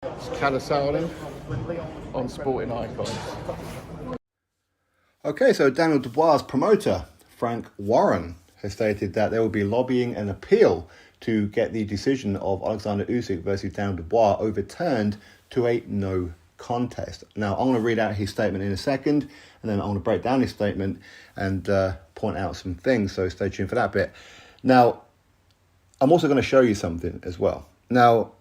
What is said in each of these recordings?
It's Calisardi on Sporting Icons. Okay, so Daniel Dubois' promoter, Frank Warren, has stated that they will be lobbying an appeal to get the decision of Oleksandr Usyk versus Daniel Dubois overturned to a no contest. Now, I'm going to read out his statement in a second, and then I'm going to break down his statement and point out some things, so stay tuned for that bit. Now, I'm also going to show you something as well. Now,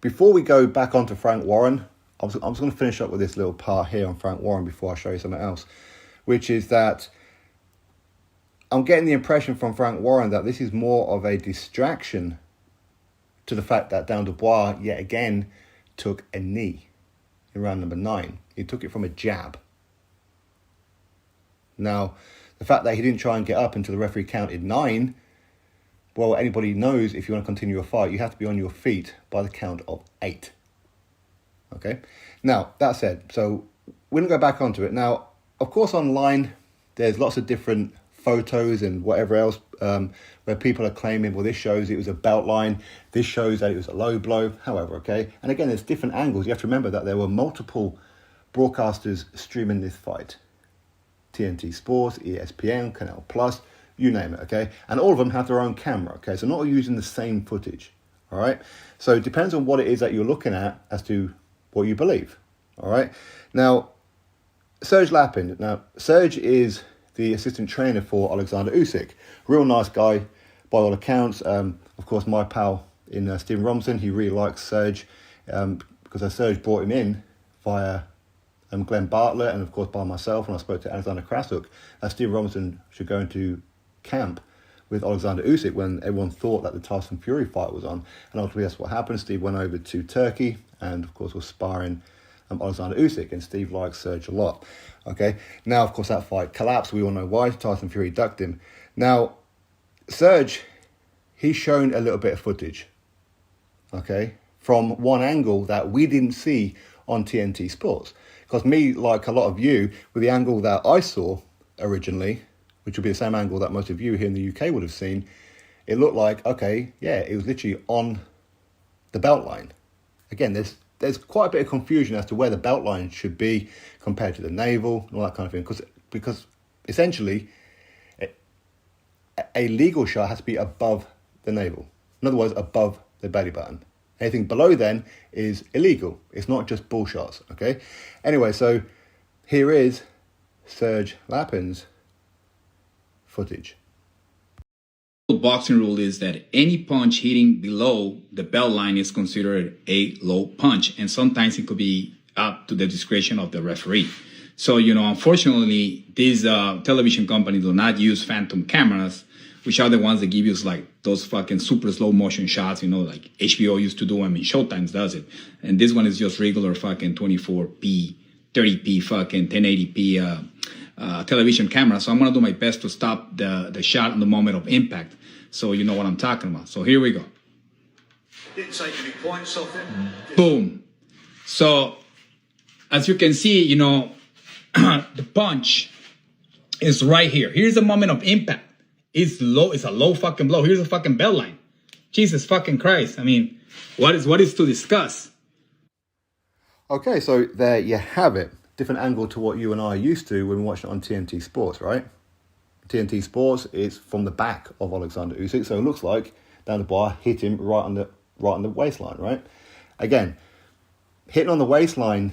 before we go back onto Frank Warren, I'm just going to finish up with this little part here on Frank Warren before I show you something else, which is that I'm getting the impression from Frank Warren that this is more of a distraction to the fact that Daniel Dubois, yet again, took a knee in round number 9. He took it from a jab. Now, the fact that he didn't try and get up until the referee counted 9, well, anybody knows if you want to continue a fight, you have to be on your feet by the count of 8. Okay? Now, that said, so we're going to go back onto it. Now, of course, online, there's lots of different photos and whatever else where people are claiming, well, this shows it was a belt line, this shows that it was a low blow, however, okay? And again, there's different angles. You have to remember that there were multiple broadcasters streaming this fight. TNT Sports, ESPN, Canal Plus, you name it, okay? And all of them have their own camera, okay? So not all using the same footage, all right? So it depends on what it is that you're looking at as to what you believe, all right? Now, Serge Lapin. Now, Serge is the assistant trainer for Oleksandr Usyk. Real nice guy, by all accounts. Of course, my pal in Stephen Robinson, he really likes Serge because Serge brought him in via Glenn Bartlett and, of course, by myself when I spoke to Alexander Krasuk. Stephen Robinson should go into camp with Oleksandr Usyk when everyone thought that the Tyson Fury fight was on. And ultimately, that's what happened. Steve went over to Turkey and, of course, was sparring Oleksandr Usyk, and Steve likes Serge a lot. Okay, now, of course, that fight collapsed. We all know why. Tyson Fury ducked him. Now, Serge, he's shown a little bit of footage, okay, from one angle that we didn't see on TNT Sports. Because me, like a lot of you, with the angle that I saw originally, which would be the same angle that most of you here in the UK would have seen, it looked like, okay, yeah, it was literally on the belt line. Again, there's quite a bit of confusion as to where the belt line should be compared to the navel and all that kind of thing. Because essentially, a legal shot has to be above the navel. In other words, above the belly button. Anything below then is illegal. It's not just bull shots, okay? Anyway, so here is Serge Lapin's footage. Boxing rule is that any punch hitting below the belt line is considered a low punch, and sometimes it could be up to the discretion of the referee. So, unfortunately, these television companies do not use phantom cameras, which are the ones that give you like those fucking super slow motion shots, like HBO used to do them and Showtime does it. And this one is just regular fucking 24p, 30p, fucking 1080p television camera. So I'm going to do my best to stop the shot on the moment of impact. So you know what I'm talking about. So here we go. Didn't take any points off him. Boom. So as you can see, the punch is right here. Here's the moment of impact. It's low. It's a low fucking blow. Here's a fucking bell line. Jesus fucking Christ. I mean, what is to discuss? Okay, so there you have it. Different angle to what you and I are used to when we watch it on TNT Sports, right? TNT Sports is from the back of Oleksandr Usyk, so it looks like Daniel Dubois hit him right on the waistline, right? Again, hitting on the waistline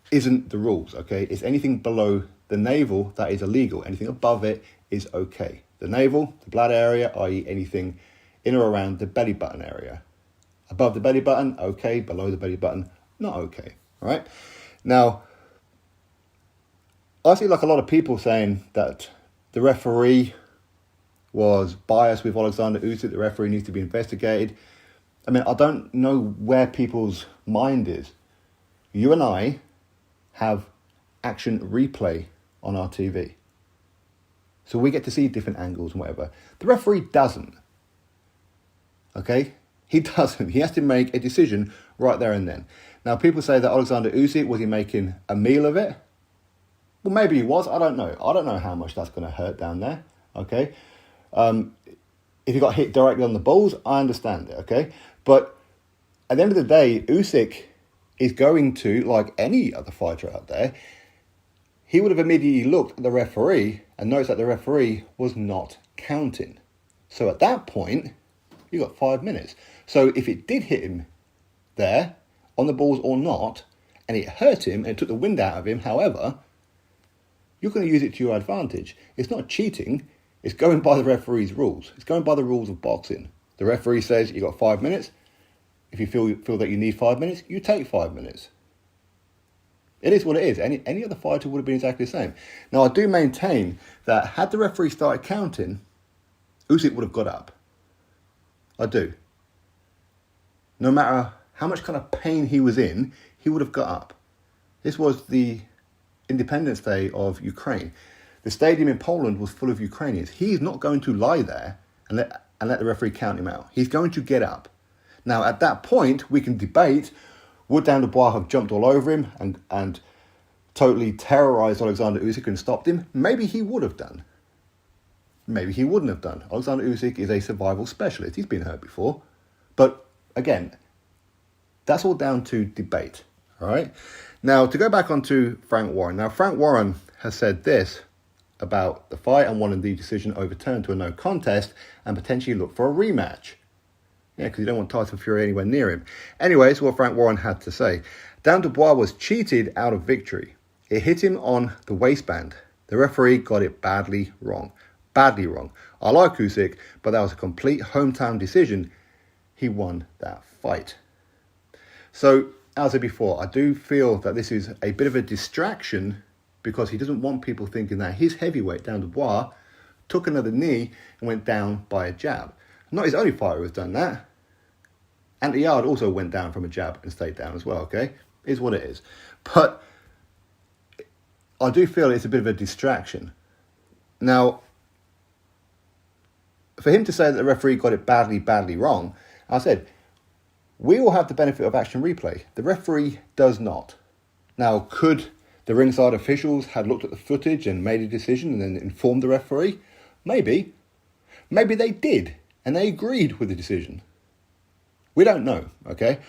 isn't the rules, okay? It's anything below the navel that is illegal. Anything above it is okay. The navel, the bladder area, i.e. anything in or around the belly button area. Above the belly button, okay. Below the belly button, not okay, right? Now, I see like a lot of people saying that the referee was biased with Oleksandr Usyk. The referee needs to be investigated. I mean, I don't know where people's mind is. You and I have action replay on our TV. So we get to see different angles and whatever. The referee doesn't. Okay? He doesn't. He has to make a decision right there and then. Now, people say that Oleksandr Usyk, was he making a meal of it? Well, maybe he was. I don't know. I don't know how much that's going to hurt down there. Okay? If he got hit directly on the balls, I understand it. Okay? But at the end of the day, Usyk is going to, like any other fighter out there, he would have immediately looked at the referee and noticed that the referee was not counting. So at that point, you got 5 minutes. So if it did hit him there, on the balls or not, and it hurt him and it took the wind out of him, however, you're going to use it to your advantage. It's not cheating. It's going by the referee's rules. It's going by the rules of boxing. The referee says you got 5 minutes. If you feel that you need 5 minutes, you take 5 minutes. It is what it is. Any other fighter would have been exactly the same. Now, I do maintain that had the referee started counting, Usyk would have got up. I do. No matter how much kind of pain he was in, he would have got up. This was the Independence Day of Ukraine. The stadium in Poland was full of Ukrainians. He's not going to lie there and let the referee count him out. He's going to get up. Now, at that point, we can debate, would Daniel Dubois have jumped all over him and totally terrorised Oleksandr Usyk and stopped him? Maybe he would have done. Maybe he wouldn't have done. Oleksandr Usyk is a survival specialist. He's been hurt before. But, again, that's all down to debate. All right? Now, to go back onto Frank Warren. Now, Frank Warren has said this about the fight and wanted the decision overturned to a no contest and potentially look for a rematch. Yeah, because you don't want Tyson Fury anywhere near him. Anyway, so what Frank Warren had to say. Dan Dubois was cheated out of victory. It hit him on the waistband. The referee got it badly wrong. Badly wrong. I like Usyk, but that was a complete hometown decision. He won that fight. So, as I said before, I do feel that this is a bit of a distraction because he doesn't want people thinking that his heavyweight, Dan Dubois, took another knee and went down by a jab. Not his only fighter who has done that. Anthony Yarde also went down from a jab and stayed down as well, okay? Is what it is. But I do feel it's a bit of a distraction. Now, for him to say that the referee got it badly wrong, I said, we all have the benefit of action replay. The referee does not. Now, could the ringside officials have looked at the footage and made a decision and then informed the referee? Maybe. Maybe they did, and they agreed with the decision. We don't know, okay?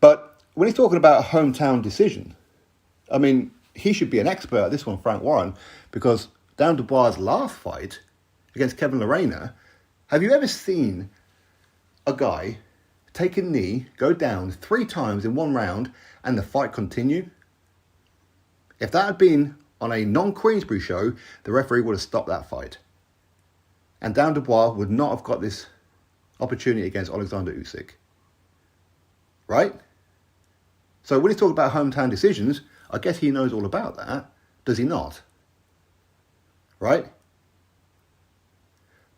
But when he's talking about a hometown decision, I mean, he should be an expert at this one, Frank Warren, because Dan Dubois' last fight against Kevin Lerena, have you ever seen a guy take a knee, go down 3 times in one round, and the fight continue? If that had been on a non-Queensbury show, the referee would have stopped that fight. And Dan Dubois would not have got this opportunity against Oleksandr Usyk. Right? So when he's talking about hometown decisions, I guess he knows all about that. Does he not? Right?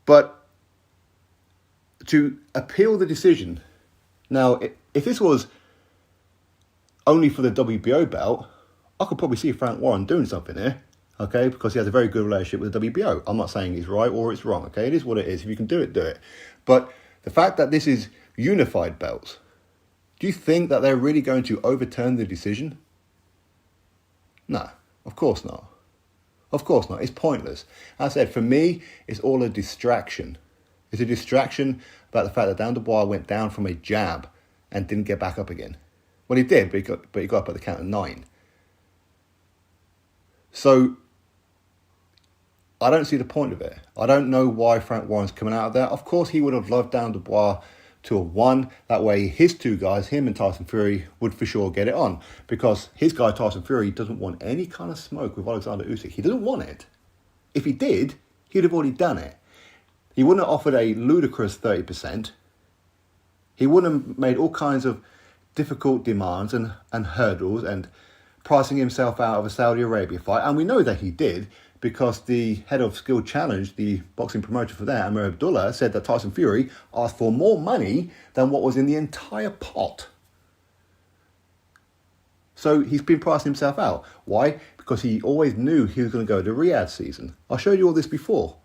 But to appeal the decision, now, if this was only for the WBO belt, I could probably see Frank Warren doing something here, okay, because he has a very good relationship with the WBO. I'm not saying he's right or it's wrong, okay? It is what it is. If you can do it, do it. But the fact that this is unified belts, do you think that they're really going to overturn the decision? No, of course not. Of course not. It's pointless. As I said, for me, it's all a distraction. It's a distraction about the fact that Dan Dubois went down from a jab and didn't get back up again. Well, he did, but he got up at the count of 9. So, I don't see the point of it. I don't know why Frank Warren's coming out of there. Of course, he would have loved Dan Dubois to have won. That way, his 2 guys, him and Tyson Fury, would for sure get it on. Because his guy, Tyson Fury, doesn't want any kind of smoke with Oleksandr Usyk. He doesn't want it. If he did, he'd have already done it. He wouldn't have offered a ludicrous 30%. He wouldn't have made all kinds of difficult demands and hurdles and pricing himself out of a Saudi Arabia fight. And we know that he did because the head of Skill Challenge, the boxing promoter for that, Amir Abdullah, said that Tyson Fury asked for more money than what was in the entire pot. So he's been pricing himself out. Why? Because he always knew he was going to go to Riyadh season. I showed you all this before.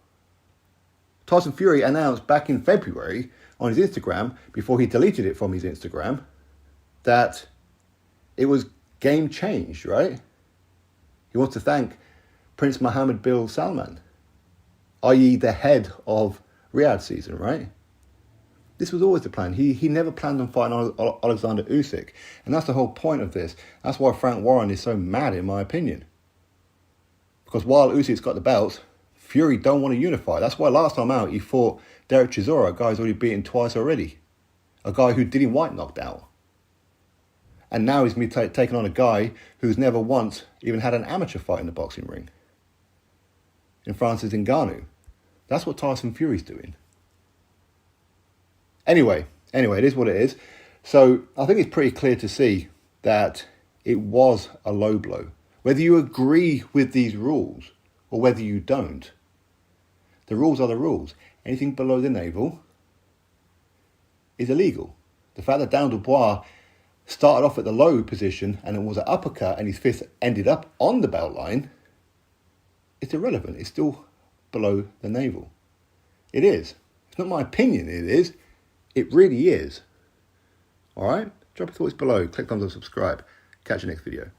Tyson Fury announced back in February on his Instagram, before he deleted it from his Instagram, that it was game changed, right? He wants to thank Prince Mohammed bin Salman, i.e. the head of Riyadh season, right? This was always the plan. He never planned on fighting Oleksandr Usyk. And that's the whole point of this. That's why Frank Warren is so mad, in my opinion. Because while Usyk's got the belts, Fury don't want to unify. That's why last time out he fought Derek Chisora, a guy who's already beaten twice already. A guy who Dillian White knocked out. And now he's going to be taking on a guy who's never once even had an amateur fight in the boxing ring. In Francis Ngannou. That's what Tyson Fury's doing. Anyway, it is what it is. So I think it's pretty clear to see that it was a low blow. Whether you agree with these rules or whether you don't, the rules are the rules. Anything below the navel is illegal. The fact that Daniel Dubois started off at the low position and it was an uppercut and his fist ended up on the belt line, it's irrelevant. It's still below the navel. It is. It's not my opinion, it is. It really is. Alright? Drop your thoughts below. Click thumbs up, subscribe. Catch you next video.